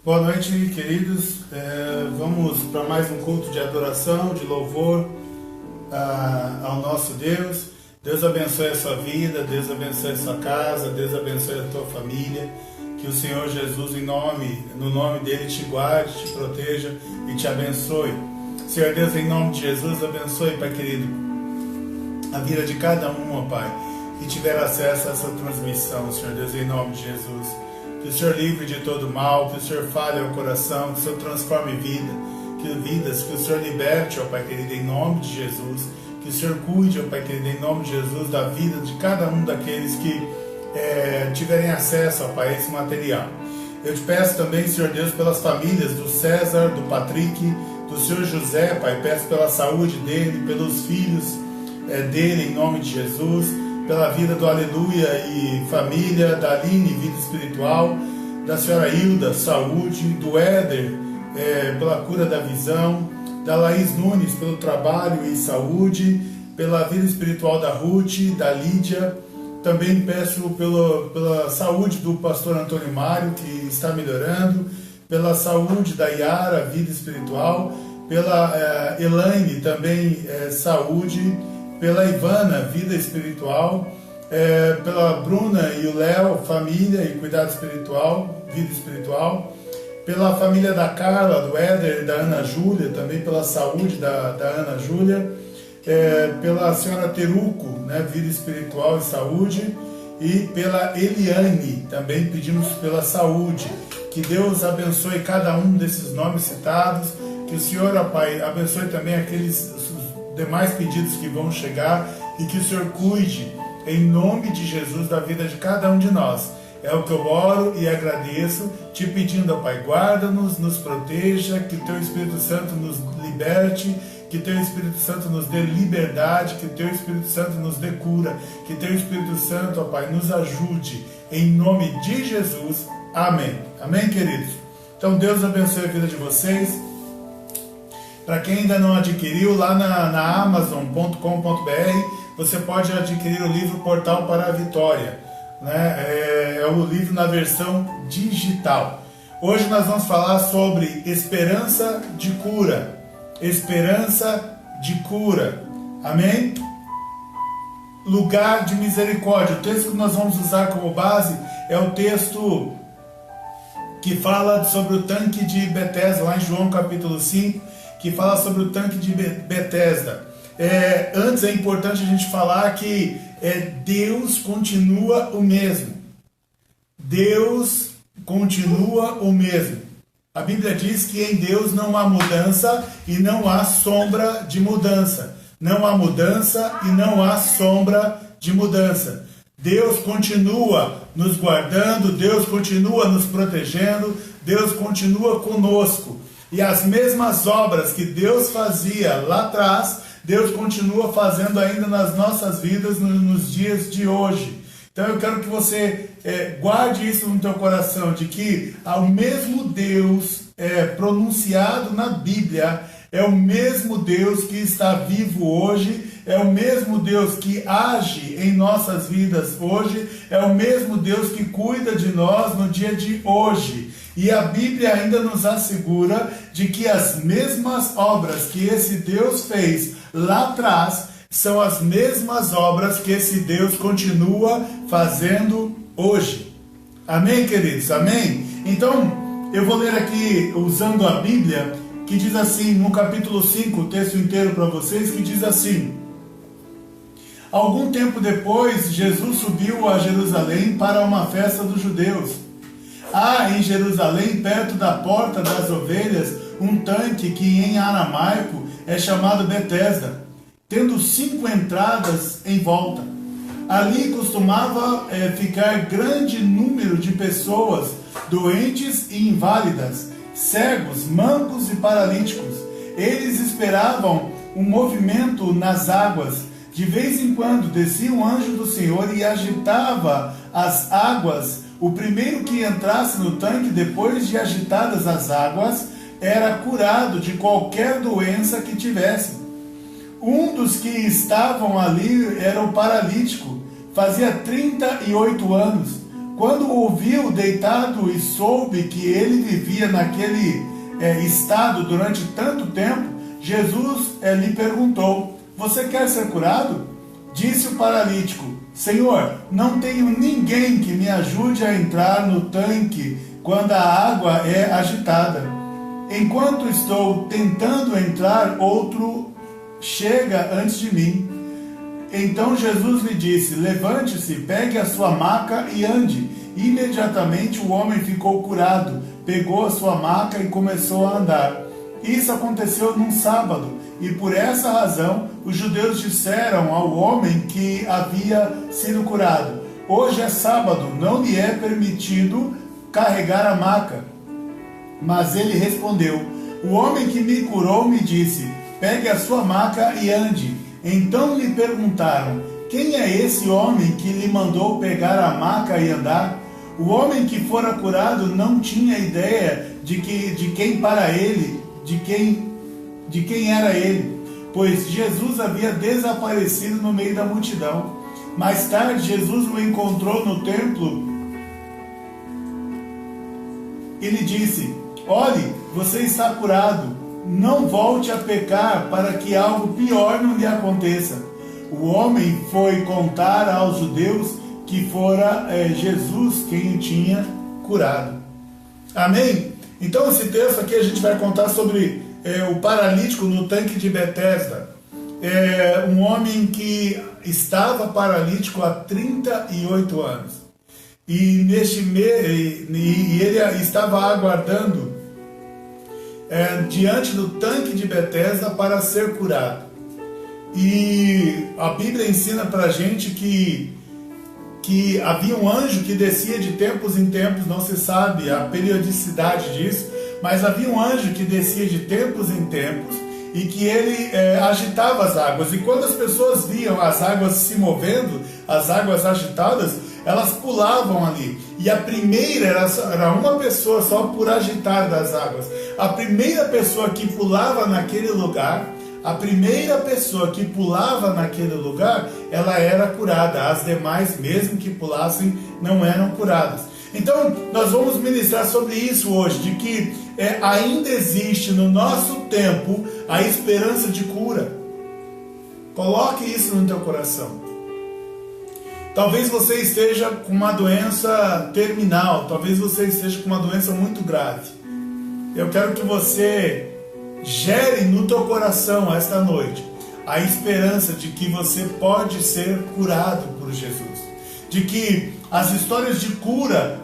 Boa noite, queridos. Vamos para mais um culto de adoração, de louvor ao nosso Deus. Deus abençoe a sua vida, Deus abençoe a sua casa, Deus abençoe a tua família. Que o Senhor Jesus, no nome dele, te guarde, te proteja e te abençoe. Senhor Deus, em nome de Jesus, abençoe, Pai querido, a vida de cada um, ó Pai, que tiver acesso a essa transmissão, Senhor Deus, em nome de Jesus. Que o Senhor livre de todo mal, que o Senhor fale ao coração, que o Senhor transforme vidas, que o Senhor liberte, ó Pai querido, em nome de Jesus. Que o Senhor cuide, ó Pai querido, em nome de Jesus, da vida de cada um daqueles que tiverem acesso, ó Pai, a esse material. Eu te peço também, Senhor Deus, pelas famílias do César, do Patrick, do Senhor José, Pai, peço pela saúde dele, pelos filhos dele, em nome de Jesus, pela vida do Aleluia e família, da Aline, vida espiritual, da Senhora Hilda, saúde, do Éder, pela cura da visão, da Laís Nunes, pelo trabalho e saúde, pela vida espiritual da Ruth, da Lídia. Também peço pela saúde do pastor Antônio Mário, que está melhorando, pela saúde da Yara, vida espiritual, pela Elaine, também saúde, pela Ivana, vida espiritual, pela Bruna e o Léo, família e cuidado espiritual, vida espiritual, pela família da Carla, do Éder e da Ana Júlia, também pela saúde da Ana Júlia, pela senhora Teruco, né, vida espiritual e saúde, e pela Eliane, também pedimos pela saúde. Que Deus abençoe cada um desses nomes citados, que o Senhor, ó Pai, abençoe também aqueles demais pedidos que vão chegar e que o Senhor cuide, em nome de Jesus, da vida de cada um de nós. É o que eu oro e agradeço, te pedindo, ó Pai, guarda-nos, nos proteja, que o Teu Espírito Santo nos liberte, que o Teu Espírito Santo nos dê liberdade, que o Teu Espírito Santo nos dê cura, que o Teu Espírito Santo, ó Pai, nos ajude, em nome de Jesus. Amém. Amém, queridos? Então, Deus abençoe a vida de vocês. Para quem ainda não adquiriu, lá na Amazon.com.br, você pode adquirir o livro Portal para a Vitória. Né? É o livro na versão digital. Hoje nós vamos falar sobre esperança de cura. Esperança de cura. Amém? Lugar de misericórdia. O texto que nós vamos usar como base é o texto que fala sobre o tanque de Betesda, lá em João capítulo 5, que fala sobre o tanque de Betesda. Antes é importante a gente falar que Deus continua o mesmo. Deus continua o mesmo. A Bíblia diz que em Deus não há mudança e não há sombra de mudança. Não há mudança e não há sombra de mudança. Deus continua nos guardando, Deus continua nos protegendo, Deus continua conosco. E as mesmas obras que Deus fazia lá atrás, Deus continua fazendo ainda nas nossas vidas nos dias de hoje. Então eu quero que você guarde isso no teu coração, de que ao mesmo Deus pronunciado na Bíblia, é o mesmo Deus que está vivo hoje, é o mesmo Deus que age em nossas vidas hoje, é o mesmo Deus que cuida de nós no dia de hoje. E a Bíblia ainda nos assegura de que as mesmas obras que esse Deus fez lá atrás são as mesmas obras que esse Deus continua fazendo hoje. Amém, queridos? Amém? Então, eu vou ler aqui, usando a Bíblia, que diz assim, no capítulo 5, o texto inteiro para vocês, que diz assim: algum tempo depois, Jesus subiu a Jerusalém para uma festa dos judeus. Há em Jerusalém, perto da porta das ovelhas, um tanque que em aramaico é chamado Betesda, tendo 5 entradas em volta. Ali costumava ficar grande número de pessoas doentes e inválidas, cegos, mancos e paralíticos. Eles esperavam um movimento nas águas. De vez em quando descia um anjo do Senhor e agitava as águas. O primeiro que entrasse no tanque, depois de agitadas as águas, era curado de qualquer doença que tivesse. Um dos que estavam ali era o paralítico, fazia 38 anos. Quando o viu deitado e soube que ele vivia naquele estado durante tanto tempo, Jesus lhe perguntou: você quer ser curado? Disse o paralítico: Senhor, não tenho ninguém que me ajude a entrar no tanque quando a água é agitada. Enquanto estou tentando entrar, outro chega antes de mim. Então Jesus lhe disse: levante-se, pegue a sua maca e ande. Imediatamente o homem ficou curado, pegou a sua maca e começou a andar. Isso aconteceu num sábado, e por essa razão os judeus disseram ao homem que havia sido curado: hoje é sábado, não lhe é permitido carregar a maca. Mas ele respondeu: o homem que me curou me disse: pegue a sua maca e ande. Então lhe perguntaram: quem é esse homem que lhe mandou pegar a maca e andar? O homem que fora curado não tinha ideia de quem era ele, pois Jesus havia desaparecido no meio da multidão. Mais tarde, Jesus o encontrou no templo e lhe disse: olhe, você está curado, não volte a pecar para que algo pior não lhe aconteça. O homem foi contar aos judeus que fora Jesus quem o tinha curado. Amém? Então esse texto aqui a gente vai contar sobre o paralítico no tanque de Betesda. Um homem que estava paralítico há 38 anos. E ele estava aguardando diante do tanque de Betesda para ser curado. E a Bíblia ensina para a gente que havia um anjo que descia de tempos em tempos, não se sabe a periodicidade disso, mas havia um anjo que descia de tempos em tempos e que ele agitava as águas. E quando as pessoas viam as águas se movendo, as águas agitadas, elas pulavam ali. E a primeira era uma pessoa só por agitar das águas. A primeira pessoa que pulava naquele lugar, ela era curada. As demais, mesmo que pulassem, não eram curadas. Então, nós vamos ministrar sobre isso hoje, de que ainda existe no nosso tempo a esperança de cura. Coloque isso no teu coração. Talvez você esteja com uma doença terminal, talvez você esteja com uma doença muito grave. Eu quero que você gere no teu coração esta noite a esperança de que você pode ser curado por Jesus. De que as histórias de cura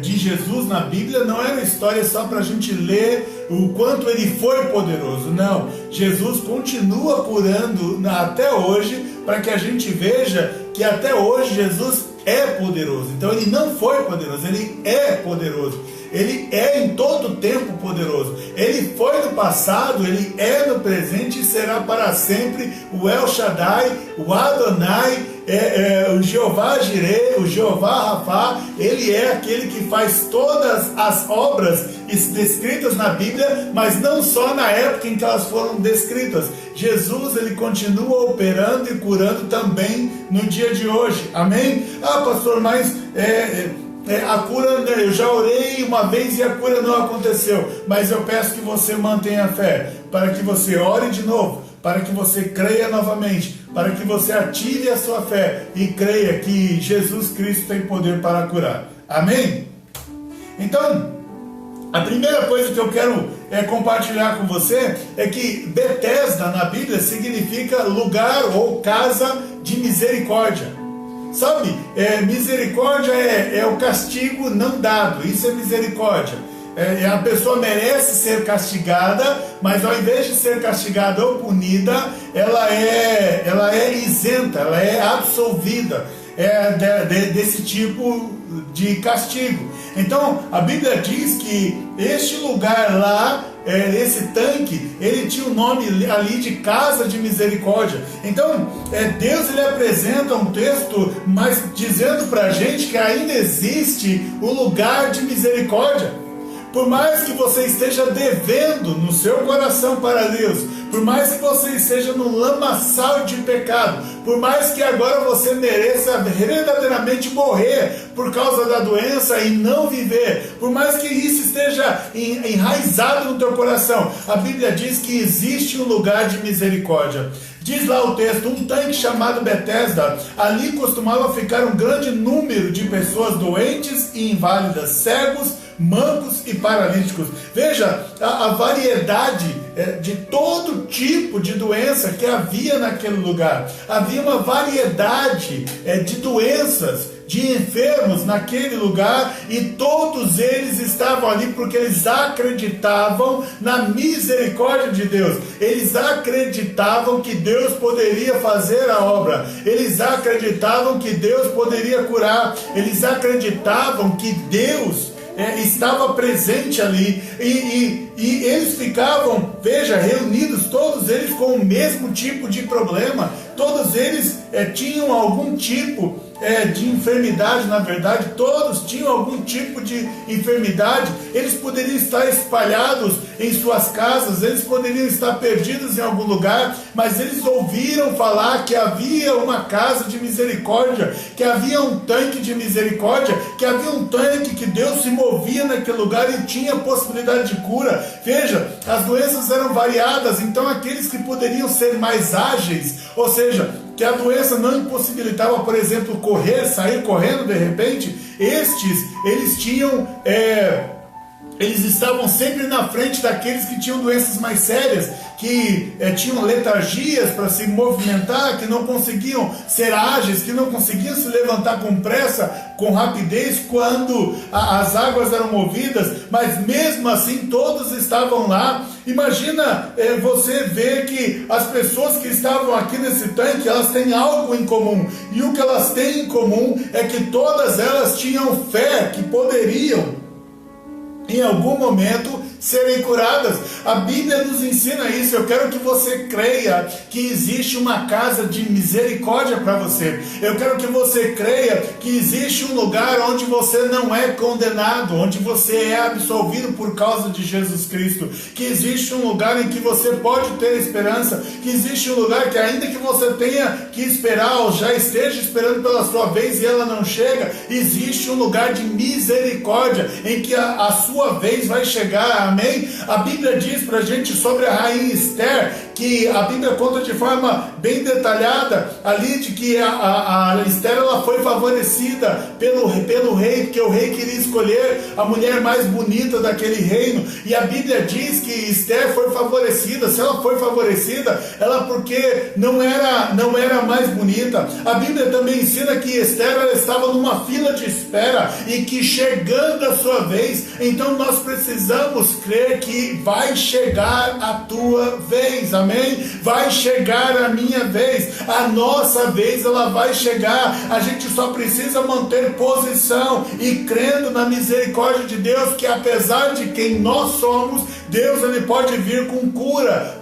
de Jesus na Bíblia não eram histórias só para a gente ler o quanto ele foi poderoso. Não, Jesus continua curando até hoje, para que a gente veja que até hoje Jesus é poderoso. Então ele não foi poderoso, ele é poderoso. Ele é em todo tempo poderoso. Ele foi no passado, ele é no presente e será para sempre o El Shaddai, o Adonai, o Jeová Jireh, o Jeová Rafá. Ele é aquele que faz todas as obras descritas na Bíblia, mas não só na época em que elas foram descritas. Jesus, ele continua operando e curando também no dia de hoje. Amém? Ah, pastor, mas a cura, eu já orei uma vez e a cura não aconteceu. Mas eu peço que você mantenha a fé, para que você ore de novo, para que você creia novamente, para que você ative a sua fé e creia que Jesus Cristo tem poder para curar. Amém? Então, a primeira coisa que eu quero compartilhar com você é que Betesda na Bíblia significa lugar ou casa de misericórdia. Sabe, misericórdia é o castigo não dado, isso é misericórdia. A pessoa merece ser castigada, mas ao invés de ser castigada ou punida, ela é isenta, ela é absolvida desse tipo de castigo. Então a Bíblia diz que este lugar lá, esse tanque, ele tinha o nome ali de casa de misericórdia. Então Deus, ele apresenta um texto, mas dizendo para a gente que ainda existe o lugar de misericórdia. Por mais que você esteja devendo no seu coração para Deus, por mais que você esteja no lamaçal de pecado, por mais que agora você mereça verdadeiramente morrer por causa da doença e não viver, por mais que isso esteja enraizado no teu coração, a Bíblia diz que existe um lugar de misericórdia. Diz lá o texto, um tanque chamado Betesda, ali costumava ficar um grande número de pessoas doentes e inválidas, cegos, mancos e paralíticos. Veja a variedade de todo tipo de doença que havia naquele lugar. Havia uma variedade de doenças, de enfermos naquele lugar, e todos eles estavam ali porque eles acreditavam na misericórdia de Deus. Eles acreditavam que Deus poderia fazer a obra. Eles acreditavam que Deus poderia curar. Eles acreditavam que Deus estava presente ali, e eles ficavam, veja, reunidos, todos eles com o mesmo tipo de problema, todos eles tinham algum tipo de enfermidade. Na verdade, todos tinham algum tipo de enfermidade. Eles poderiam estar espalhados em suas casas, eles poderiam estar perdidos em algum lugar, mas eles ouviram falar que havia uma casa de misericórdia, que havia um tanque de misericórdia, que havia um tanque que Deus se movia naquele lugar e tinha possibilidade de cura. Veja, as doenças eram variadas, então aqueles que poderiam ser mais ágeis, ou seja, que a doença não impossibilitava, por exemplo, sair correndo de repente, eles estavam sempre na frente daqueles que tinham doenças mais sérias, que tinham letargias para se movimentar, que não conseguiam ser ágeis, que não conseguiam se levantar com pressa, com rapidez, quando as águas eram movidas, mas mesmo assim todos estavam lá. Imagina você ver que as pessoas que estavam aqui nesse tanque, elas têm algo em comum, e o que elas têm em comum é que todas elas tinham fé que poderiam em algum momento serem curadas. A Bíblia nos ensina isso. Eu quero que você creia que existe uma casa de misericórdia para você. Eu quero que você creia que existe um lugar onde você não é condenado, onde você é absolvido por causa de Jesus Cristo, que existe um lugar em que você pode ter esperança, que existe um lugar que, ainda que você tenha que esperar ou já esteja esperando pela sua vez e ela não chega, existe um lugar de misericórdia em que a sua vez vai chegar. Amém? A Bíblia diz pra gente sobre a rainha Esther, que a Bíblia conta de forma bem detalhada ali, de que a Esther, ela foi favorecida pelo rei, porque o rei queria escolher a mulher mais bonita daquele reino, e a Bíblia diz que Esther foi favorecida. Se ela foi favorecida, ela porque não era mais bonita. A Bíblia também ensina que Esther, ela estava numa fila de espera, e que chegando a sua vez, então nós precisamos crer que vai chegar a tua vez. Amém? Vai chegar a minha vez, a nossa vez, ela vai chegar. A gente só precisa manter posição e crendo na misericórdia de Deus, que apesar de quem nós somos, Deus, ele pode vir com cura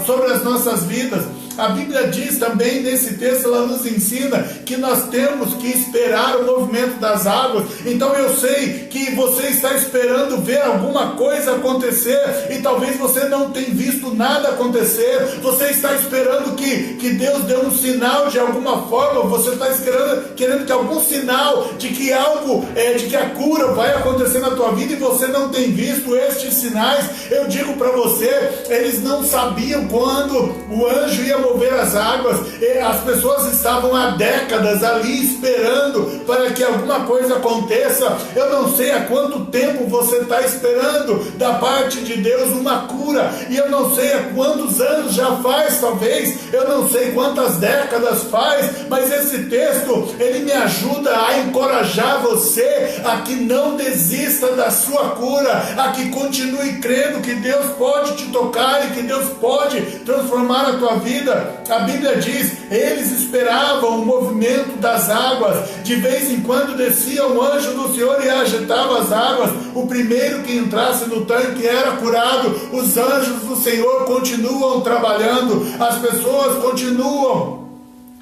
sobre as nossas vidas. A Bíblia diz também nesse texto, ela nos ensina que nós temos que esperar o movimento das águas. Então eu sei que você está esperando ver alguma coisa acontecer, e talvez você não tenha visto nada acontecer. Você está esperando que Deus dê um sinal de alguma forma, você está querendo que algum sinal de que algo, de que a cura vai acontecer na tua vida, e você não tem visto estes sinais. Eu digo para você, eles não sabiam quando o anjo ia mover as águas. As pessoas estavam há décadas ali esperando para que alguma coisa aconteça. Eu não sei há quanto tempo você está esperando da parte de Deus uma cura, e eu não sei há quantos anos já faz, talvez, eu não sei quantas décadas faz, mas esse texto, ele me ajuda a encorajar você a que não desista da sua cura, a que continue crendo que Deus pode te tocar e que Deus pode transformar a tua vida. A Bíblia diz, eles esperavam o movimento das águas. De vez em quando descia um anjo do Senhor e agitava as águas. O primeiro que entrasse no tanque era curado. Os anjos do Senhor continuam trabalhando. As pessoas continuam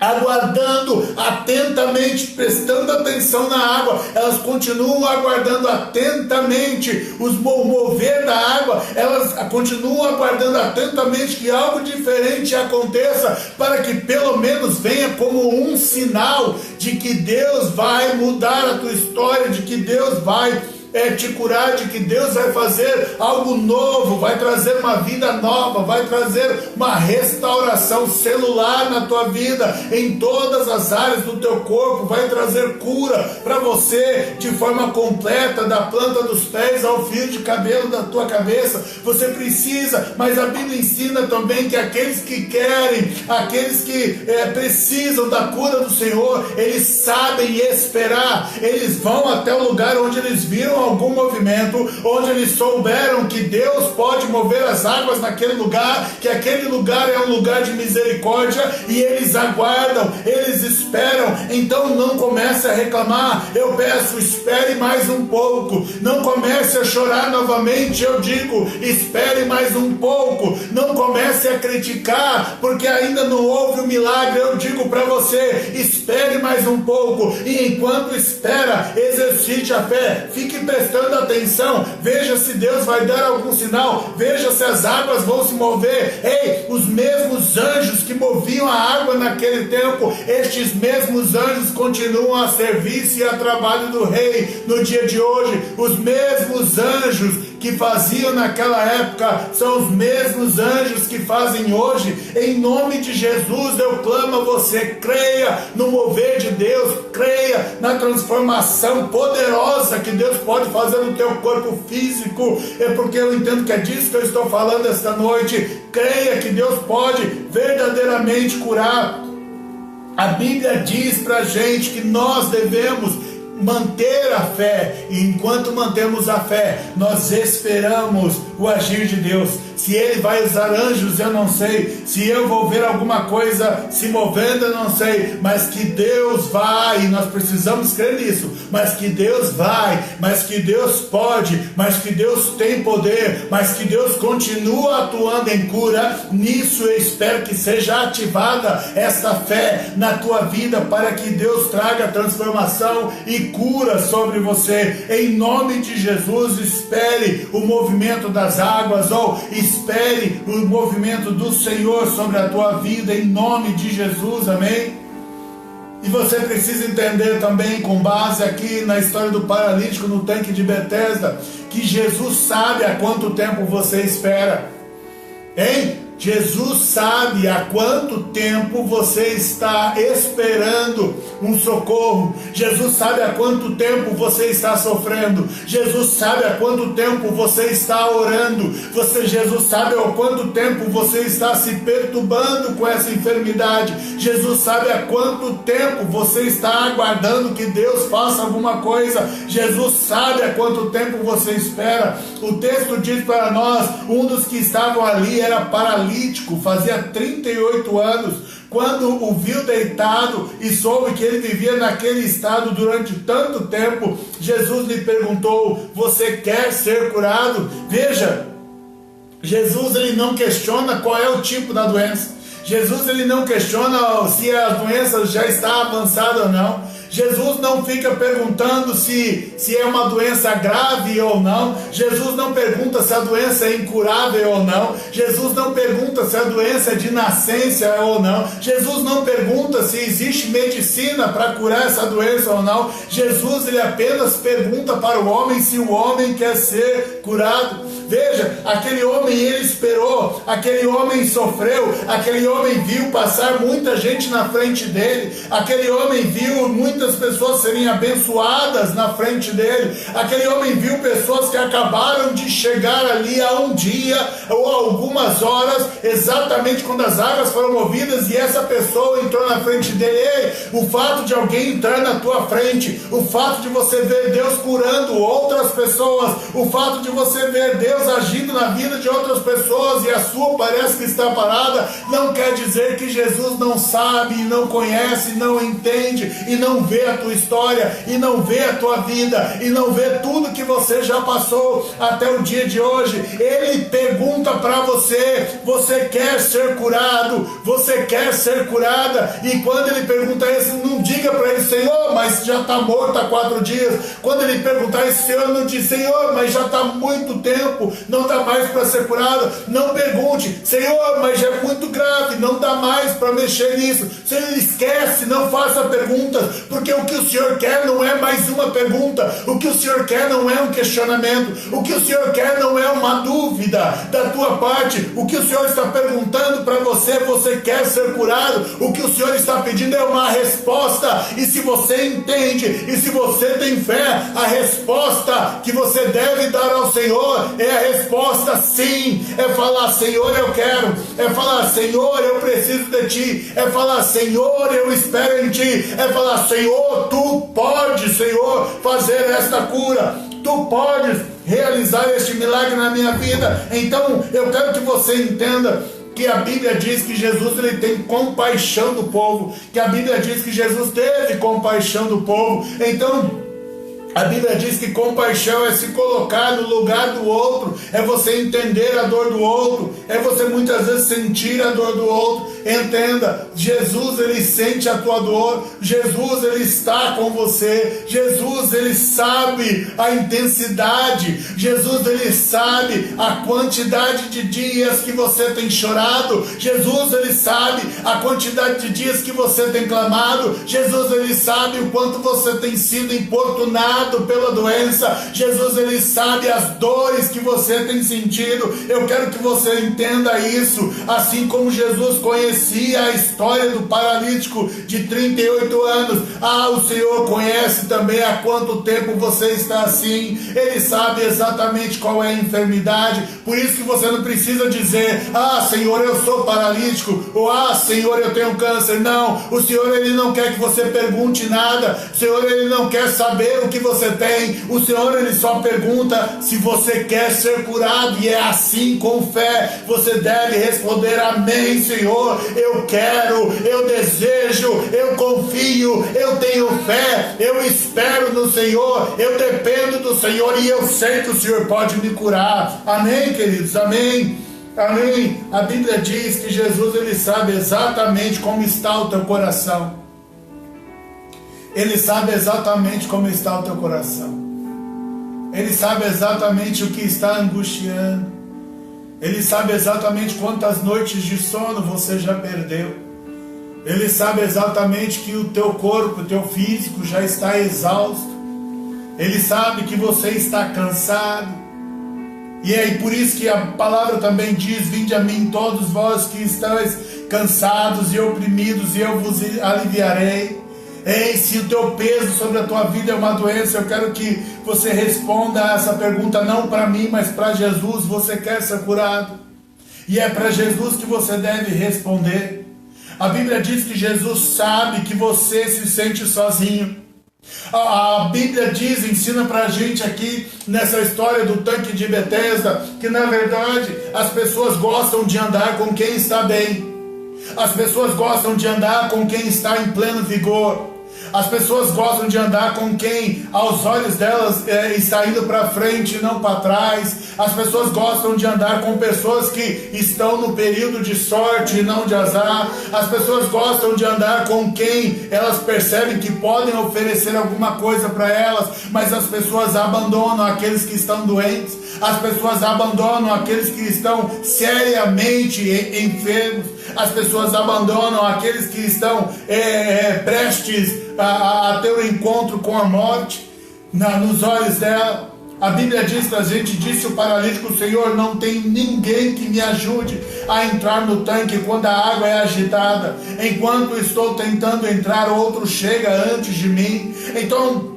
aguardando atentamente, prestando atenção na água, elas continuam aguardando atentamente o mover da água, elas continuam aguardando atentamente que algo diferente aconteça, para que pelo menos venha como um sinal de que Deus vai mudar a tua história, de que Deus vai te curar, de que Deus vai fazer algo novo, vai trazer uma vida nova, vai trazer uma restauração celular na tua vida, em todas as áreas do teu corpo, vai trazer cura para você de forma completa, da planta dos pés ao fio de cabelo da tua cabeça. Você precisa, mas a Bíblia ensina também que aqueles que querem, aqueles que precisam da cura do Senhor, eles sabem esperar, eles vão até o lugar onde eles viram algum movimento, onde eles souberam que Deus pode mover as águas naquele lugar, que aquele lugar é um lugar de misericórdia, e eles aguardam, eles esperam. Então não comece a reclamar, eu peço, espere mais um pouco, não comece a chorar novamente, eu digo, espere mais um pouco, não comece a criticar, porque ainda não houve o milagre, eu digo para você, espere mais um pouco, e enquanto espera, exercite a fé, fique prestando atenção, veja se Deus vai dar algum sinal, veja se as águas vão se mover. Ei, os mesmos anjos que moviam a água naquele tempo, estes mesmos anjos continuam a serviço e a trabalho do rei no dia de hoje. Os mesmos anjos que faziam naquela época são os mesmos anjos que fazem hoje. Em nome de Jesus eu clamo a você, creia no mover de Deus, creia na transformação poderosa que Deus pode fazer no teu corpo físico, é porque eu entendo que é disso que eu estou falando esta noite. Creia que Deus pode verdadeiramente curar. A Bíblia diz pra gente que nós devemos manter a fé, e enquanto mantemos a fé, nós esperamos o agir de Deus. Se Ele vai usar anjos, eu não sei, se eu vou ver alguma coisa se movendo, eu não sei, mas que Deus vai, e nós precisamos crer nisso, mas que Deus vai, mas que Deus pode, mas que Deus tem poder, mas que Deus continua atuando em cura. Nisso eu espero que seja ativada essa fé na tua vida, para que Deus traga transformação e cura sobre você. Em nome de Jesus, espere o movimento das águas, ou espere o movimento do Senhor sobre a tua vida, em nome de Jesus, amém? E você precisa entender também, com base aqui na história do paralítico no tanque de Betesda, que Jesus sabe há quanto tempo você espera, hein? Jesus sabe há quanto tempo você está esperando um socorro. Jesus sabe há quanto tempo você está sofrendo. Jesus sabe há quanto tempo você está orando. Jesus sabe há quanto tempo você está se perturbando com essa enfermidade. Jesus sabe há quanto tempo você está aguardando que Deus faça alguma coisa. Jesus sabe há quanto tempo você espera. O texto diz para nós, um dos que estavam ali era paralítico, fazia 38 anos, quando o viu deitado e soube que ele vivia naquele estado durante tanto tempo, Jesus lhe perguntou: você quer ser curado? Veja, Jesus ele não questiona qual é o tipo da doença. Jesus ele não questiona se a doença já está avançada ou não. Jesus não fica perguntando se é uma doença grave ou não. Jesus não pergunta se a doença é incurável ou não. Jesus não pergunta se a doença é de nascença ou não. Jesus não pergunta se existe medicina para curar essa doença ou não. Jesus ele apenas pergunta para o homem se o homem quer ser curado. Veja, aquele homem ele esperou, aquele homem sofreu, aquele homem viu passar muita gente na frente dele, aquele homem viu muitas pessoas serem abençoadas na frente dele, aquele homem viu pessoas que acabaram de chegar ali há um dia ou algumas horas, exatamente quando as águas foram movidas, e essa pessoa entrou na frente dele. Ei, o fato de alguém entrar na tua frente, o fato de você ver Deus curando outras pessoas, o fato de você ver Deus agindo na vida de outras pessoas e a sua parece que está parada, não quer dizer que Jesus não sabe, não conhece, não entende e não vê vê a tua história, e não vê a tua vida, e não vê tudo que você já passou até o dia de hoje. Ele pergunta para você: você quer ser curado? Você quer ser curada? E quando ele pergunta isso, não diga para ele: Senhor, mas já está morto há 4 dias. Quando ele perguntar isso, Senhor, não diz: Senhor, mas já está muito tempo, não dá mais para ser curado. Não pergunte: Senhor, mas já é muito grave, não dá mais para mexer nisso. Se ele esquece, não faça perguntas, porque o que o Senhor quer não é mais uma pergunta, o que o Senhor quer não é um questionamento, o que o Senhor quer não é uma dúvida da tua parte. O que o Senhor está perguntando para você: você quer ser curado? O que o Senhor está pedindo é uma resposta. E se você entende, e se você tem fé, a resposta que você deve dar ao Senhor é a resposta sim. É falar: Senhor, eu quero. É falar: Senhor, eu preciso de ti. É falar: Senhor, eu espero em ti. É falar: Senhor, tu podes, Senhor, fazer esta cura. Tu podes realizar este milagre na minha vida. Então eu quero que você entenda que a Bíblia diz que Jesus ele tem compaixão do povo, que a Bíblia diz que Jesus teve compaixão do povo. Então a Bíblia diz que compaixão é se colocar no lugar do outro, é você entender a dor do outro, é você muitas vezes sentir a dor do outro. Entenda, Jesus ele sente a tua dor, Jesus ele está com você, Jesus ele sabe a intensidade, Jesus ele sabe a quantidade de dias que você tem chorado, Jesus ele sabe a quantidade de dias que você tem clamado, Jesus ele sabe o quanto você tem sido importunado pela doença, Jesus ele sabe as dores que você tem sentido. Eu quero que você entenda isso, assim como Jesus conhecia a história do paralítico de 38 anos, o Senhor conhece também há quanto tempo você está assim. Ele sabe exatamente qual é a enfermidade, por isso que você não precisa dizer: Senhor, eu sou paralítico, ou Senhor, eu tenho câncer. Não, o Senhor ele não quer que você pergunte nada, o Senhor ele não quer saber o que você tem, o Senhor ele só pergunta se você quer ser curado, e é assim, com fé, você deve responder: amém, Senhor, eu quero, eu desejo, eu confio, eu tenho fé, eu espero no Senhor, eu dependo do Senhor, e eu sei que o Senhor pode me curar. Amém, queridos? Amém? Amém? A Bíblia diz que Jesus ele sabe exatamente como está o teu coração. Ele sabe exatamente como está o teu coração. Ele sabe exatamente o que está angustiando. Ele sabe exatamente quantas noites de sono você já perdeu. Ele sabe exatamente que o teu corpo, o teu físico já está exausto. Ele sabe que você está cansado. E é por isso que a palavra também diz: vinde a mim todos vós que estáis cansados e oprimidos, e eu vos aliviarei. Ei, se o teu peso sobre a tua vida é uma doença, eu quero que você responda a essa pergunta, não para mim, mas para Jesus. Você quer ser curado? E é para Jesus que você deve responder. A Bíblia diz que Jesus sabe que você se sente sozinho. A Bíblia diz, ensina pra gente aqui nessa história do tanque de Betesda, que na verdade as pessoas gostam de andar com quem está bem. As pessoas gostam de andar com quem está em pleno vigor. As pessoas gostam de andar com quem aos olhos delas está indo para frente e não para trás. As pessoas gostam de andar com pessoas que estão no período de sorte e não de azar. As pessoas gostam de andar com quem elas percebem que podem oferecer alguma coisa para elas, mas as pessoas abandonam aqueles que estão doentes. As pessoas abandonam aqueles que estão seriamente enfermos. As pessoas abandonam aqueles que estão prestes a ter um encontro com a morte nos olhos dela. A Bíblia diz pra gente: disse o paralítico: Senhor, não tem ninguém que me ajude a entrar no tanque quando a água é agitada. Enquanto estou tentando entrar, outro chega antes de mim. Então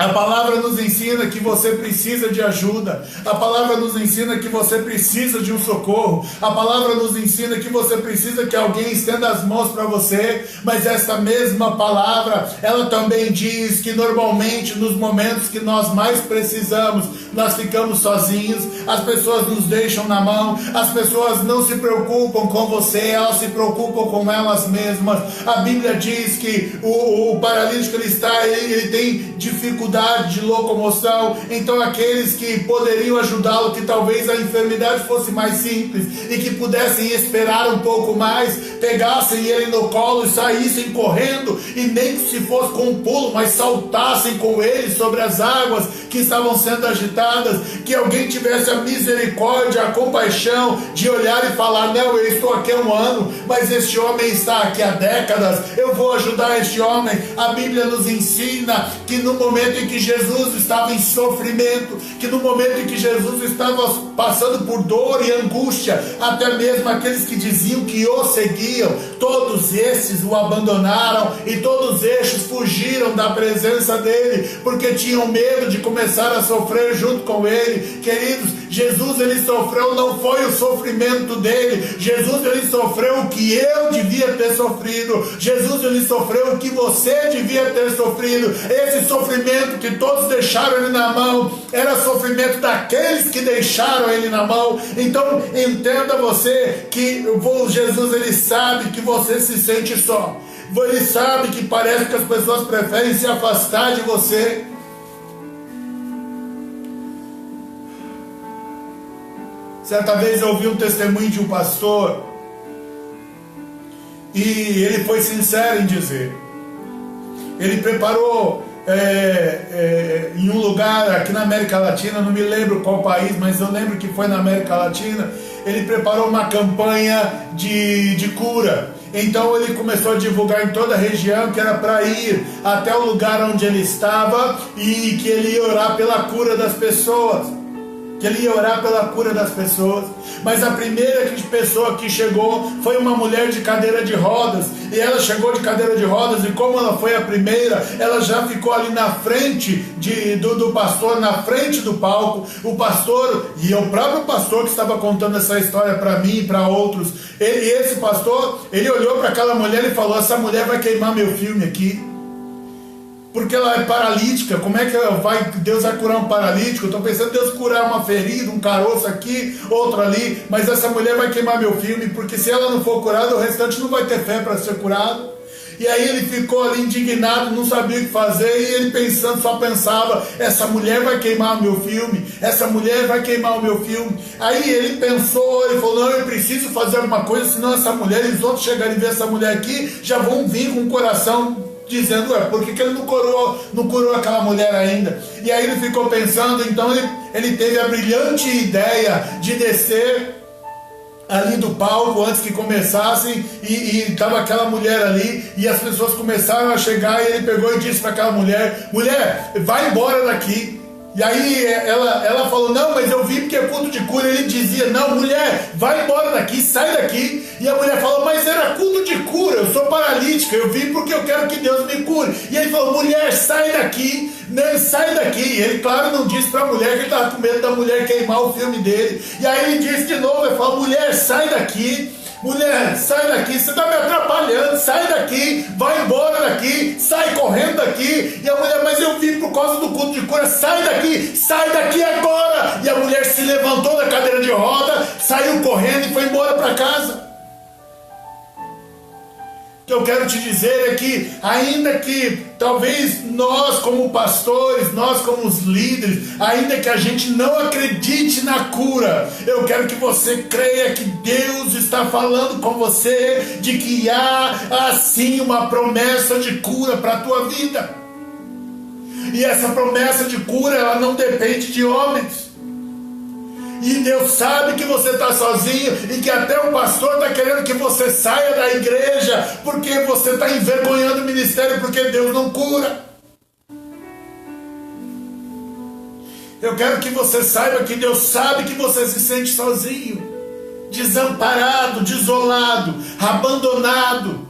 A palavra nos ensina que você precisa de ajuda. A palavra nos ensina que você precisa de um socorro. A palavra nos ensina que você precisa que alguém estenda as mãos para você. Mas essa mesma palavra, ela também diz que normalmente nos momentos que nós mais precisamos, nós ficamos sozinhos. As pessoas nos deixam na mão. As pessoas não se preocupam com você, elas se preocupam com elas mesmas. A Bíblia diz que o paralítico ele tem dificuldade de locomoção, então aqueles que poderiam ajudá-lo, que talvez a enfermidade fosse mais simples e que pudessem esperar um pouco mais, pegassem ele no colo e saíssem correndo, e nem que se fosse com um pulo, mas saltassem com ele sobre as águas que estavam sendo agitadas, que alguém tivesse a misericórdia, a compaixão de olhar e falar: não, eu estou aqui há um ano, mas este homem está aqui há décadas, eu vou ajudar este homem. A Bíblia nos ensina que no momento em que Jesus estava em sofrimento, que no momento em que Jesus estava passando por dor e angústia, até mesmo aqueles que diziam que o seguiam, todos esses o abandonaram e todos estes fugiram da presença dele, porque tinham medo de começar a sofrer junto com ele. Queridos, Jesus ele sofreu, não foi o sofrimento dele. Jesus ele sofreu o que eu devia ter sofrido. Jesus ele sofreu o que você devia ter sofrido. Esse sofrimento que todos deixaram ele na mão era sofrimento daqueles que deixaram ele na mão. Então entenda você que Jesus ele sabe que você se sente só. Ele sabe que parece que as pessoas preferem se afastar de você. Certa vez eu ouvi um testemunho de um pastor e ele foi sincero em dizer: ele preparou em um lugar aqui na América Latina, não me lembro qual país, mas eu lembro que foi na América Latina. Ele preparou uma campanha de cura. Então ele começou a divulgar em toda a região que era para ir até o lugar onde ele estava e que ele ia orar pela cura das pessoas. Que ele ia orar pela cura das pessoas. Mas a primeira pessoa que chegou foi uma mulher de cadeira de rodas. E ela chegou de cadeira de rodas, e como ela foi a primeira, ela já ficou ali na frente do pastor, na frente do palco. O pastor, e o próprio pastor que estava contando essa história para mim e para outros, esse pastor, ele olhou para aquela mulher e falou: essa mulher vai queimar meu filme aqui, porque ela é paralítica. Como é que Deus vai curar um paralítico? Eu estou pensando em Deus curar uma ferida, um caroço aqui, outro ali, mas essa mulher vai queimar meu filme, porque se ela não for curada, o restante não vai ter fé para ser curado. E aí ele ficou ali indignado, não sabia o que fazer, e ele pensando, só pensava: essa mulher vai queimar o meu filme, essa mulher vai queimar o meu filme. Aí ele pensou, ele falou: não, eu preciso fazer alguma coisa, senão essa mulher, eles outros chegarem e ver essa mulher aqui, já vão vir com o coração dizendo: por que ele não curou aquela mulher ainda? E aí ele ficou pensando. Então ele teve a brilhante ideia de descer ali do palco antes que começassem, e estava aquela mulher ali, e as pessoas começaram a chegar, e ele pegou e disse para aquela mulher: mulher, vai embora daqui. E aí ela falou: não, mas eu vim porque é culto de cura. Ele dizia: não, mulher, vai embora daqui, sai daqui. E a mulher falou: mas era culto de cura, eu sou paralítica, eu vim porque eu quero que Deus me cure. E ele falou: mulher, sai daqui, né, sai daqui. E ele, claro, não disse para a mulher que ele estava com medo da mulher queimar o filme dele. E aí ele disse de novo, ele falou: mulher, sai daqui. Mulher, sai daqui, você está me atrapalhando, sai daqui, vai embora daqui, sai correndo daqui. E a mulher: mas eu vim por causa do culto de cura, sai daqui agora. E a mulher se levantou da cadeira de roda, saiu correndo e foi embora para casa. O que eu quero te dizer é que, ainda que talvez nós como pastores, nós como os líderes, ainda que a gente não acredite na cura, eu quero que você creia que Deus está falando com você de que há assim uma promessa de cura para a tua vida. E essa promessa de cura, ela não depende de homens. E Deus sabe que você está sozinho, e que até o pastor está querendo que você saia da igreja, porque você está envergonhando o ministério, porque Deus não cura. Eu quero que você saiba que Deus sabe que você se sente sozinho, desamparado, desolado, abandonado.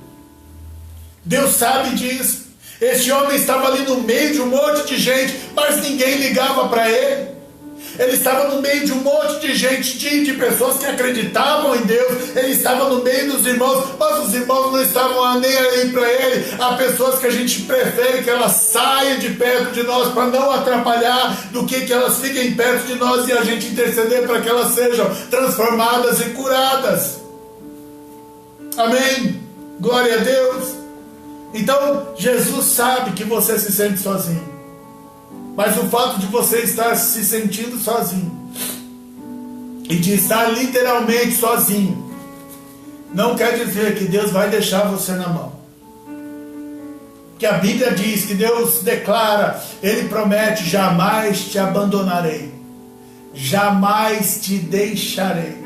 Deus sabe disso. Este homem estava ali no meio de um monte de gente, mas ninguém ligava para ele. Ele estava no meio de um monte de gente, de pessoas que acreditavam em Deus. Ele estava no meio dos irmãos, mas os irmãos não estavam nem aí para ele. Há pessoas que a gente prefere que elas saiam de perto de nós para não atrapalhar, do que elas fiquem perto de nós e a gente interceder para que elas sejam transformadas e curadas. Amém? Glória a Deus. Então, Jesus sabe que você se sente sozinho. Mas o fato de você estar se sentindo sozinho e de estar literalmente sozinho não quer dizer que Deus vai deixar você na mão. Que a Bíblia diz, que Deus declara, Ele promete: jamais te abandonarei, jamais te deixarei.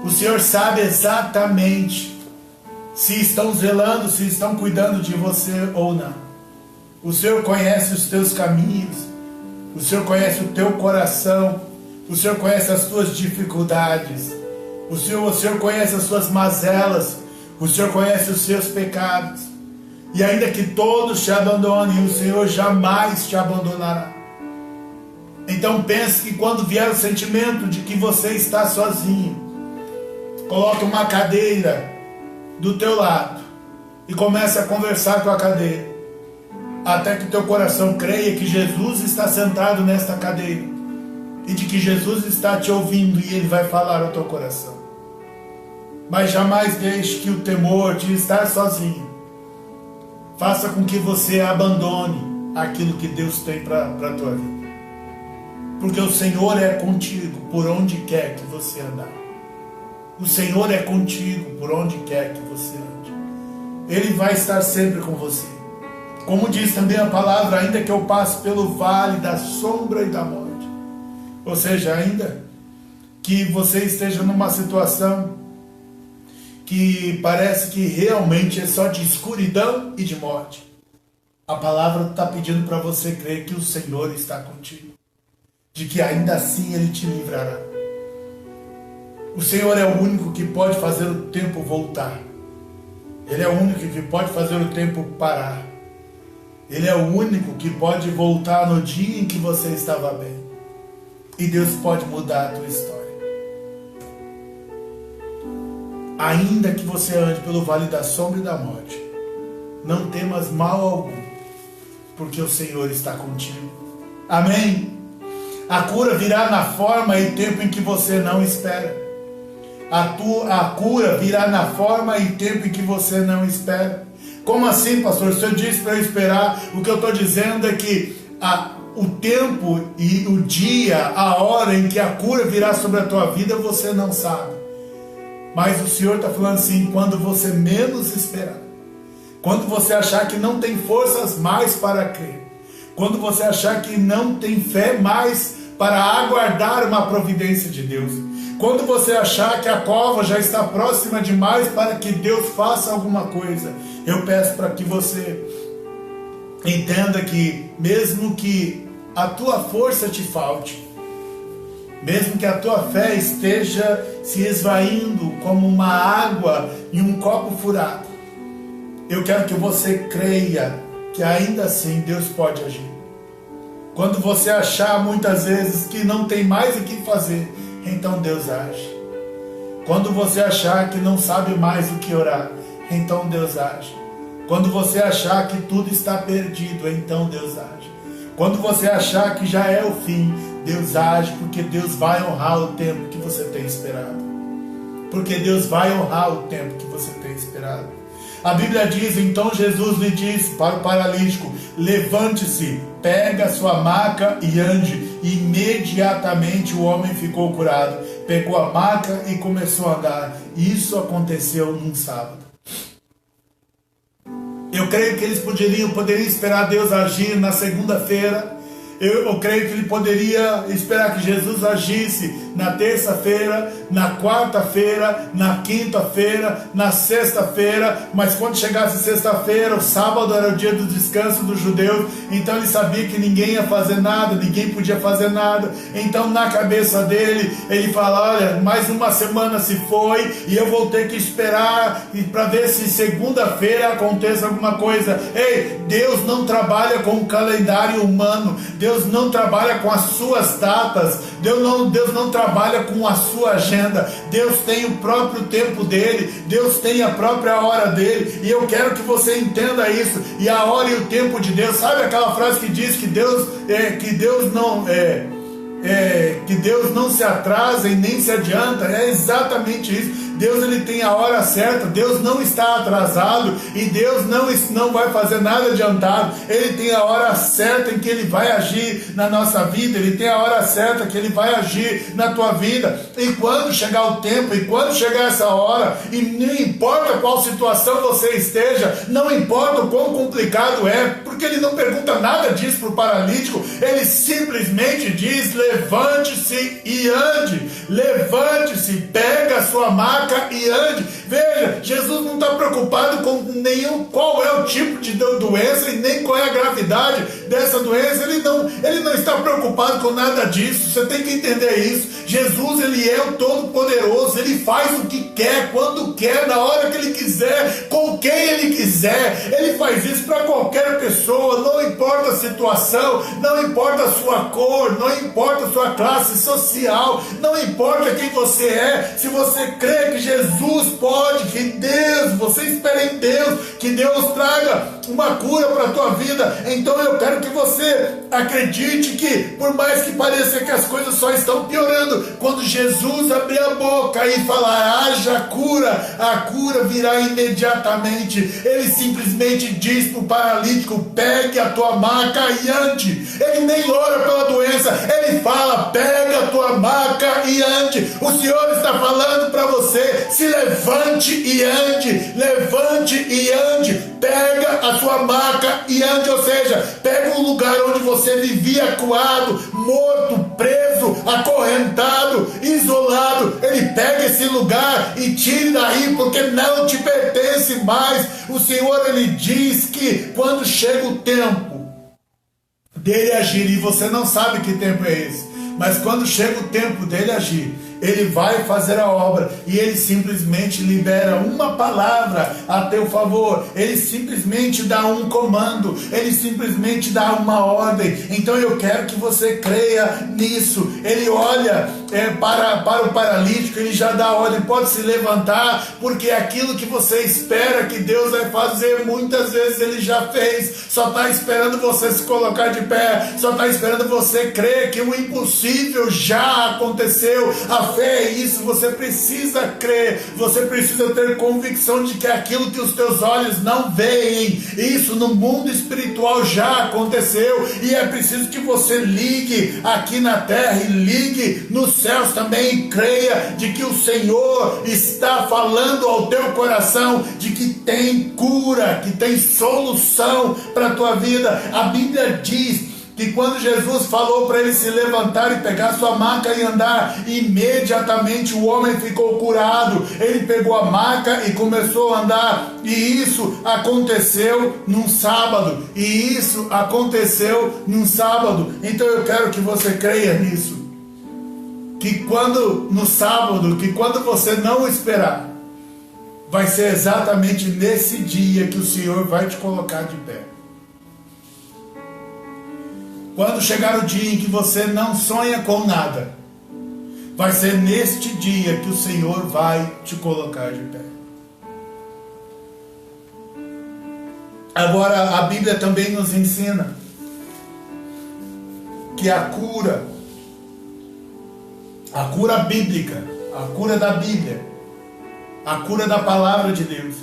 O Senhor sabe exatamente se estão zelando, se estão cuidando de você ou não. O Senhor conhece os teus caminhos, o Senhor conhece o teu coração, o Senhor conhece as tuas dificuldades, o Senhor conhece as suas mazelas, o Senhor conhece os seus pecados. E ainda que todos te abandonem, o Senhor jamais te abandonará. Então pense que quando vier o sentimento de que você está sozinho, coloque uma cadeira do teu lado e comece a conversar com a cadeira, até que teu coração creia que Jesus está sentado nesta cadeira e de que Jesus está te ouvindo e Ele vai falar ao teu coração. Mas jamais deixe que o temor de estar sozinho faça com que você abandone aquilo que Deus tem para a tua vida. Porque o Senhor é contigo por onde quer que você andar. O Senhor é contigo por onde quer que você ande. Ele vai estar sempre com você. Como diz também a palavra, ainda que eu passe pelo vale da sombra e da morte. Ou seja, ainda que você esteja numa situação que parece que realmente é só de escuridão e de morte, a palavra está pedindo para você crer que o Senhor está contigo, de que ainda assim Ele te livrará. O Senhor é o único que pode fazer o tempo voltar. Ele é o único que pode fazer o tempo parar. Ele é o único que pode voltar no dia em que você estava bem. E Deus pode mudar a tua história. Ainda que você ande pelo vale da sombra e da morte, não temas mal algum, porque o Senhor está contigo. Amém? A cura virá na forma e tempo em que você não espera. A cura virá na forma e tempo em que você não espera. Como assim, pastor? O Senhor disse para eu esperar. O que eu estou dizendo é que o tempo e o dia, a hora em que a cura virá sobre a tua vida, você não sabe. Mas o Senhor está falando assim, quando você menos esperar, quando você achar que não tem forças mais para crer, quando você achar que não tem fé mais para aguardar uma providência de Deus, quando você achar que a cova já está próxima demais para que Deus faça alguma coisa, eu peço para que você entenda que mesmo que a tua força te falte, mesmo que a tua fé esteja se esvaindo como uma água em um copo furado, eu quero que você creia que ainda assim Deus pode agir. Quando você achar muitas vezes que não tem mais o que fazer, então Deus age. Quando você achar que não sabe mais o que orar, então Deus age. Quando você achar que tudo está perdido, então Deus age. Quando você achar que já é o fim, Deus age, porque Deus vai honrar o tempo que você tem esperado. Porque Deus vai honrar o tempo que você tem esperado. A Bíblia diz, então Jesus lhe disse para o paralítico, levante-se, pega a sua maca e ande. Imediatamente o homem ficou curado, pegou a maca e começou a andar. Isso aconteceu num sábado. Eu creio que eles poderiam esperar Deus agir na segunda-feira. Eu creio que ele poderia esperar que Jesus agisse na terça-feira, na quarta-feira, na quinta-feira, na sexta-feira, mas quando chegasse sexta-feira, o sábado era o dia do descanso dos judeus, então ele sabia que ninguém ia fazer nada, ninguém podia fazer nada. Então na cabeça dele, ele fala: olha, mais uma semana se foi e eu vou ter que esperar para ver se segunda-feira aconteça alguma coisa. Ei, Deus não trabalha com o calendário humano, Deus não trabalha com as suas datas, Deus não trabalha com a sua agenda. Deus tem o próprio tempo dele, Deus tem a própria hora dele, e eu quero que você entenda isso. E a hora e o tempo de Deus, sabe aquela frase que diz que Deus não se atrasa e nem se adianta? É exatamente isso. Deus, ele tem a hora certa, Deus não está atrasado e Deus não vai fazer nada adiantado. Ele tem a hora certa em que ele vai agir na nossa vida, ele tem a hora certa que ele vai agir na tua vida. E quando chegar o tempo, e quando chegar essa hora, e não importa qual situação você esteja, não importa o quão complicado é, porque ele não pergunta nada disso para o paralítico, ele simplesmente diz: levante-se e ande, levante-se, pega a sua maca e ande. Veja, Jesus não está preocupado com qual é o tipo de doença e nem qual é a gravidade dessa doença. Ele não está preocupado com nada disso. Você tem que entender isso. Jesus, ele é o Todo-Poderoso, ele faz o que quer, quando quer, na hora que ele quiser, com quem ele quiser. Ele faz isso para qualquer pessoa, não importa a situação, não importa a sua cor, não importa a sua classe social, não importa quem você é. Se você crê que Jesus pode, que Deus, você espera em Deus, que Deus traga uma cura para a tua vida, então eu quero que você acredite que, por mais que pareça que as coisas só estão piorando, quando Jesus abrir a boca e falar: haja cura, a cura virá imediatamente. Ele simplesmente diz para o paralítico: pegue a tua maca e ande. Ele nem ora pela doença, ele fala: pega a tua maca e ande. O Senhor está falando para você: se levante e ande, levante e ande, pega a sua maca e ande. Ou seja, pega um lugar onde você vivia acuado, morto, preso, acorrentado, isolado. Ele pega esse lugar e tire daí, porque não te pertence mais. O Senhor, ele diz que quando chega o tempo dele agir, e você não sabe que tempo é esse, mas quando chega o tempo dele agir, ele vai fazer a obra, e ele simplesmente libera uma palavra a teu favor, ele simplesmente dá um comando, ele simplesmente dá uma ordem. Então eu quero que você creia nisso. Ele olha para o paralítico, ele já dá a ordem: pode se levantar, porque aquilo que você espera que Deus vai fazer, muitas vezes ele já fez, só está esperando você se colocar de pé, só está esperando você crer que o impossível já aconteceu. A fé é isso, você precisa crer, você precisa ter convicção de que aquilo que os teus olhos não veem, isso no mundo espiritual já aconteceu, e é preciso que você ligue aqui na terra e ligue nos céus também, e creia de que o Senhor está falando ao teu coração de que tem cura, que tem solução para a tua vida. A Bíblia diz que quando Jesus falou para ele se levantar e pegar sua maca e andar, imediatamente o homem ficou curado. Ele pegou a maca e começou a andar, e isso aconteceu num sábado, Então eu quero que você creia nisso, que quando você não esperar, vai ser exatamente nesse dia que o Senhor vai te colocar de pé. Quando chegar o dia em que você não sonha com nada, vai ser neste dia que o Senhor vai te colocar de pé. Agora, a Bíblia também nos ensina que a cura bíblica, a cura da Bíblia, a cura da palavra de Deus,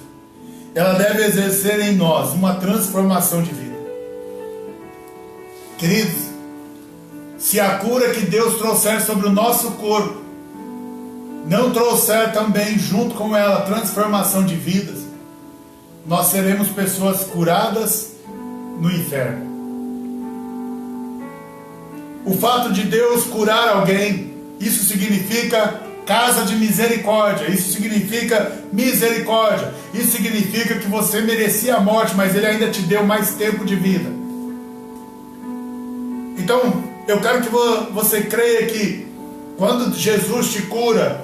ela deve exercer em nós uma transformação de vida. Queridos, se a cura que Deus trouxer sobre o nosso corpo não trouxer também junto com ela transformação de vidas, nós seremos pessoas curadas no inferno. O fato de Deus curar alguém Isso significa casa de misericórdia. Isso significa misericórdia. Isso significa que você merecia a morte, mas Ele ainda te deu mais tempo de vida. Então, eu quero que você creia que quando Jesus te cura,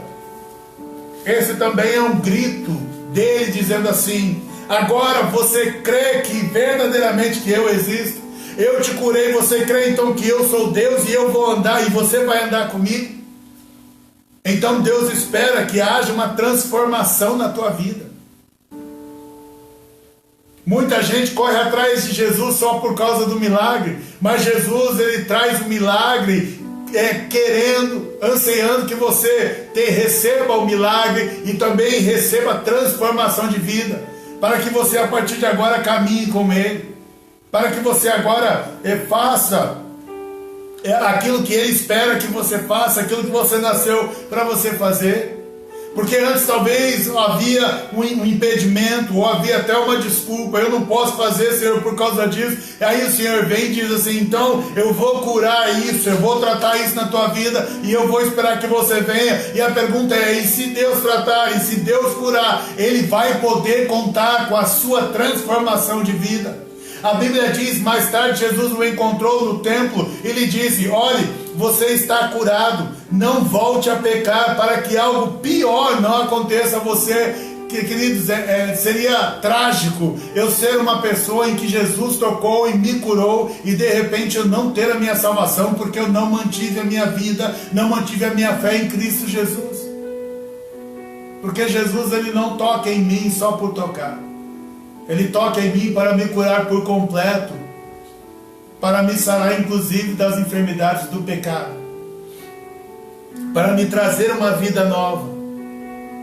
esse também é um grito dele dizendo assim: agora você crê que verdadeiramente que eu existo? Eu te curei, você crê então que eu sou Deus e eu vou andar e você vai andar comigo? Então Deus espera que haja uma transformação na tua vida. Muita gente corre atrás de Jesus só por causa do milagre, mas Jesus, Ele traz o milagre querendo, ansiando que você receba o milagre e também receba a transformação de vida, para que você a partir de agora caminhe com Ele, para que você agora faça aquilo que Ele espera que você faça, aquilo que você nasceu para você fazer. Porque antes talvez havia um impedimento, ou havia até uma desculpa: eu não posso fazer, Senhor, por causa disso. E aí o Senhor vem e diz assim: então eu vou curar isso, eu vou tratar isso na tua vida, e eu vou esperar que você venha. E a pergunta é: e se Deus tratar, e se Deus curar, Ele vai poder contar com a sua transformação de vida? A Bíblia diz, mais tarde Jesus o encontrou no templo e lhe disse: olhe, você está curado, não volte a pecar, para que algo pior não aconteça a você. Queridos, seria trágico eu ser uma pessoa em que Jesus tocou e me curou e de repente eu não ter a minha salvação, porque eu não mantive a minha vida, não mantive a minha fé em Cristo Jesus. Porque Jesus, Ele não toca em mim só por tocar. Ele toca em mim para me curar por completo, para me sarar inclusive das enfermidades do pecado, para me trazer uma vida nova,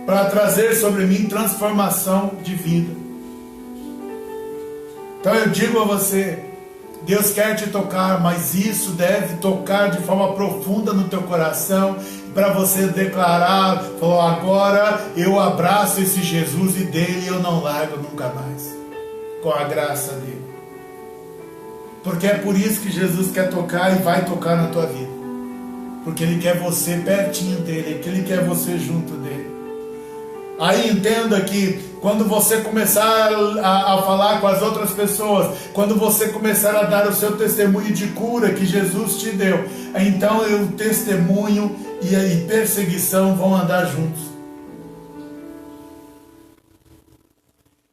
para trazer sobre mim transformação de vida. Então eu digo a você, Deus quer te tocar, mas isso deve tocar de forma profunda no teu coração, para você declarar: agora eu abraço esse Jesus e dele eu não largo nunca mais, com a graça dele. Porque é por isso que Jesus quer tocar e vai tocar na tua vida, porque Ele quer você pertinho dele, que Ele quer você junto dele. Aí entenda que quando você começar a falar com as outras pessoas, quando você começar a dar o seu testemunho de cura que Jesus te deu, então o testemunho e a perseguição vão andar juntos.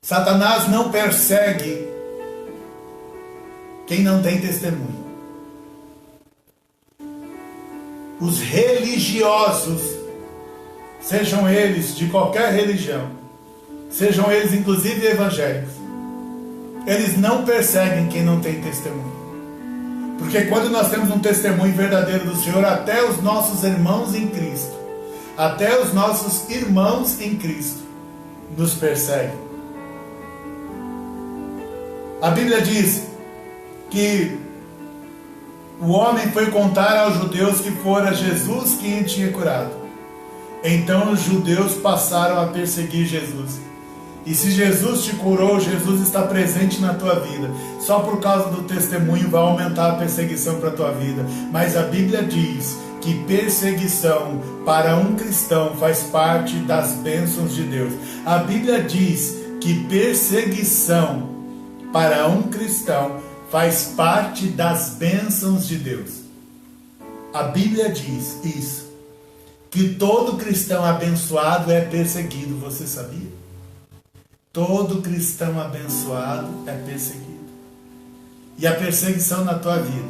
Satanás não persegue quem não tem testemunho. Os religiosos, sejam eles de qualquer religião, sejam eles inclusive evangélicos, eles não perseguem quem não tem testemunho. Porque quando nós temos um testemunho verdadeiro do Senhor, até os nossos irmãos em Cristo, até os nossos irmãos em Cristo nos perseguem. A Bíblia diz que o homem foi contar aos judeus que fora Jesus quem o tinha curado. Então os judeus passaram a perseguir Jesus. E se Jesus te curou, Jesus está presente na tua vida. Só por causa do testemunho vai aumentar a perseguição para a tua vida. Mas a Bíblia diz que perseguição para um cristão faz parte das bênçãos de Deus. A Bíblia diz que perseguição para um cristão faz parte das bênçãos de Deus. A Bíblia diz isso, que todo cristão abençoado é perseguido. Você sabia? Todo cristão abençoado é perseguido. E a perseguição na tua vida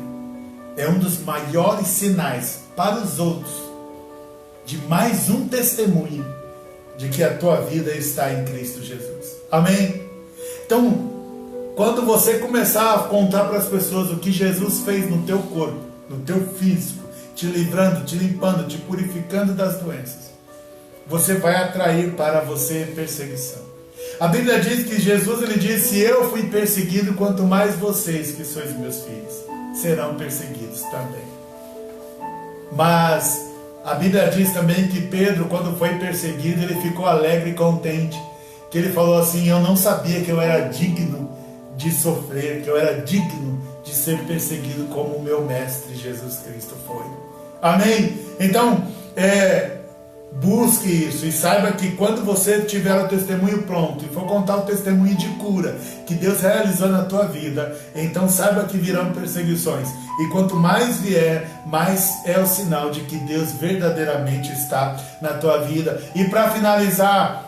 é um dos maiores sinais para os outros de mais um testemunho de que a tua vida está em Cristo Jesus. Amém? Então, quando você começar a contar para as pessoas o que Jesus fez no teu corpo, no teu físico, te livrando, te limpando, te purificando das doenças, você vai atrair para você perseguição. A Bíblia diz que Jesus, ele disse: se eu fui perseguido, quanto mais vocês, que sois meus filhos, serão perseguidos também. Mas a Bíblia diz também que Pedro, quando foi perseguido, ele ficou alegre e contente, que ele falou assim: eu não sabia que eu era digno de sofrer, que eu era digno de ser perseguido como o meu mestre Jesus Cristo foi. Amém? Então, busque isso e saiba que quando você tiver o testemunho pronto e for contar o testemunho de cura que Deus realizou na tua vida, então saiba que virão perseguições. E quanto mais vier, mais é o sinal de que Deus verdadeiramente está na tua vida. E para finalizar,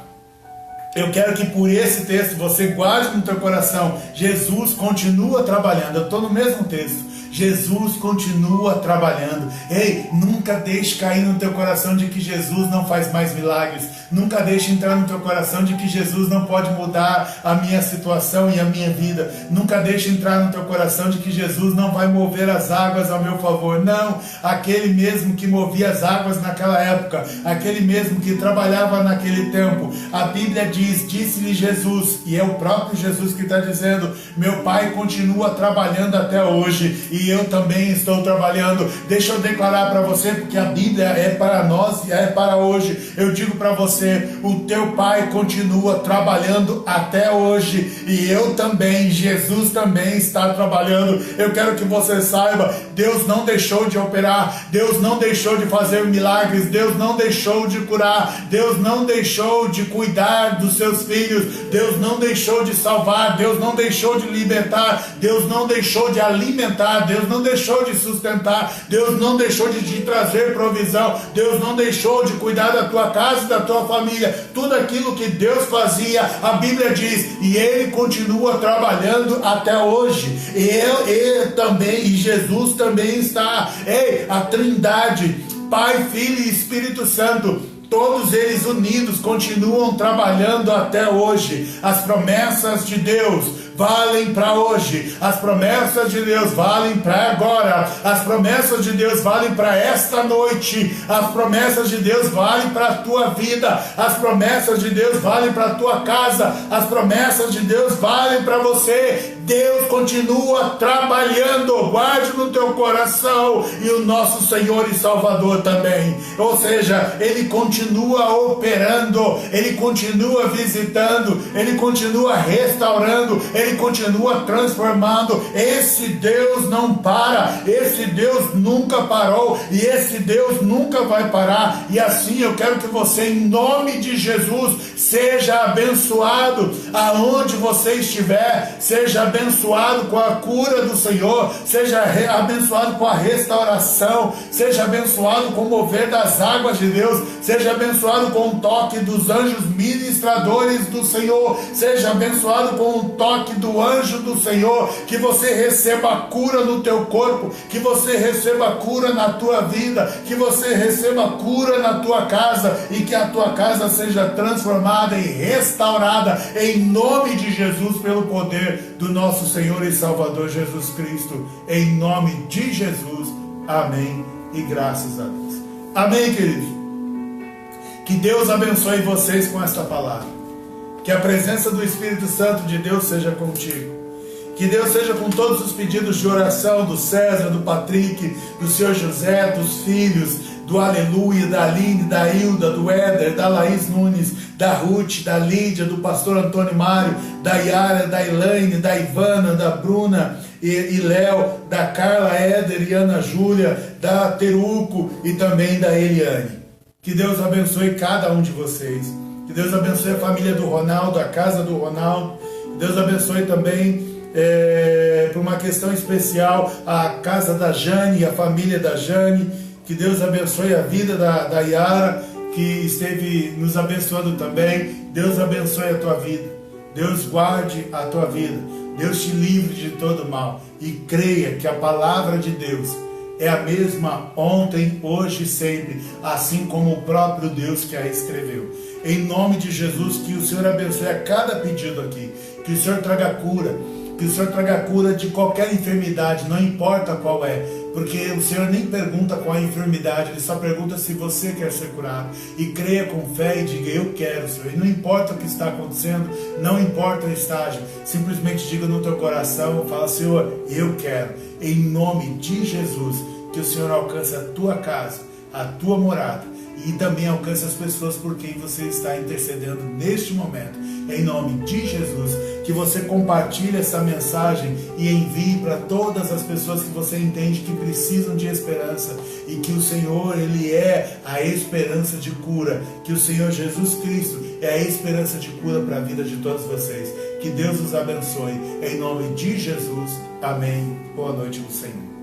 eu quero que por esse texto você guarde no teu coração: Jesus continua trabalhando. Eu estou no mesmo texto. Jesus continua trabalhando. Ei, nunca deixe cair no teu coração de que Jesus não faz mais milagres. Nunca deixe entrar no teu coração de que Jesus não pode mudar a minha situação e a minha vida. Nunca deixe entrar no teu coração de que Jesus não vai mover as águas ao meu favor. Não, aquele mesmo que movia as águas naquela época, aquele mesmo que trabalhava naquele tempo. A Bíblia diz, disse-lhe Jesus, e é o próprio Jesus que está dizendo: meu Pai continua trabalhando até hoje, e eu também estou trabalhando. Deixa eu declarar para você, porque a Bíblia é para nós e é para hoje. Eu digo para você, o teu Pai continua trabalhando até hoje, e eu também, Jesus também está trabalhando. Eu quero que você saiba, Deus não deixou de operar, Deus não deixou de fazer milagres, Deus não deixou de curar, Deus não deixou de cuidar dos seus filhos, Deus não deixou de salvar, Deus não deixou de libertar, Deus não deixou de alimentar, Deus não deixou de sustentar, Deus não deixou de te trazer provisão, Deus não deixou de cuidar da tua casa e da tua família. Tudo aquilo que Deus fazia, a Bíblia diz, e Ele continua trabalhando até hoje. Ele também, e Jesus também está. Ei, a Trindade, Pai, Filho e Espírito Santo, todos eles unidos continuam trabalhando até hoje. As promessas de Deus valem para hoje, as promessas de Deus valem para agora, as promessas de Deus valem para esta noite, as promessas de Deus valem para a tua vida, as promessas de Deus valem para a tua casa, as promessas de Deus valem para você. Deus continua trabalhando, guarde no teu coração, e o nosso Senhor e Salvador também. Ou seja, Ele continua operando, Ele continua visitando, Ele continua restaurando, Ele continua transformando. Esse Deus não para, esse Deus nunca parou, e esse Deus nunca vai parar. E assim eu quero que você, em nome de Jesus, seja abençoado aonde você estiver, seja abençoado com a cura do Senhor, seja abençoado com a restauração, seja abençoado com o mover das águas de Deus, seja abençoado com o toque dos anjos ministradores do Senhor, seja abençoado com o toque do anjo do Senhor, que você receba a cura no teu corpo, que você receba a cura na tua vida, que você receba a cura na tua casa, e que a tua casa seja transformada e restaurada em nome de Jesus, pelo poder do nosso Senhor e Salvador Jesus Cristo, em nome de Jesus. Amém e graças a Deus. Amém, queridos. Que Deus abençoe vocês com esta palavra. Que a presença do Espírito Santo de Deus seja contigo. Que Deus seja com todos os pedidos de oração do César, do Patrick, do Senhor José, dos filhos, do Aleluia, da Aline, da Hilda, do Éder, da Laís Nunes, da Ruth, da Lídia, do pastor Antônio Mário, da Yara, da Elaine, da Ivana, da Bruna e Léo, da Carla, Éder e Ana Júlia, da Teruco e também da Eliane. Que Deus abençoe cada um de vocês. Que Deus abençoe a família do Ronaldo, a casa do Ronaldo. Que Deus abençoe também, por uma questão especial, a casa da Jane e a família da Jane. Que Deus abençoe a vida da Yara, que esteve nos abençoando também. Deus abençoe a tua vida. Deus guarde a tua vida. Deus te livre de todo mal. E creia que a palavra de Deus é a mesma ontem, hoje e sempre, assim como o próprio Deus que a escreveu. Em nome de Jesus, que o Senhor abençoe a cada pedido aqui. Que o Senhor traga cura. Que o Senhor traga cura de qualquer enfermidade, não importa qual é, porque o Senhor nem pergunta qual é a enfermidade, Ele só pergunta se você quer ser curado. E creia com fé e diga: eu quero, Senhor. E não importa o que está acontecendo, não importa o estágio, simplesmente diga no teu coração, fala: Senhor, eu quero. Em nome de Jesus, que o Senhor alcance a tua casa, a tua morada, e também alcance as pessoas por quem você está intercedendo neste momento. Em nome de Jesus, que você compartilhe essa mensagem e envie para todas as pessoas que você entende que precisam de esperança, e que o Senhor, Ele é a esperança de cura, que o Senhor Jesus Cristo é a esperança de cura para a vida de todos vocês. Que Deus os abençoe, em nome de Jesus. Amém. Boa noite no Senhor.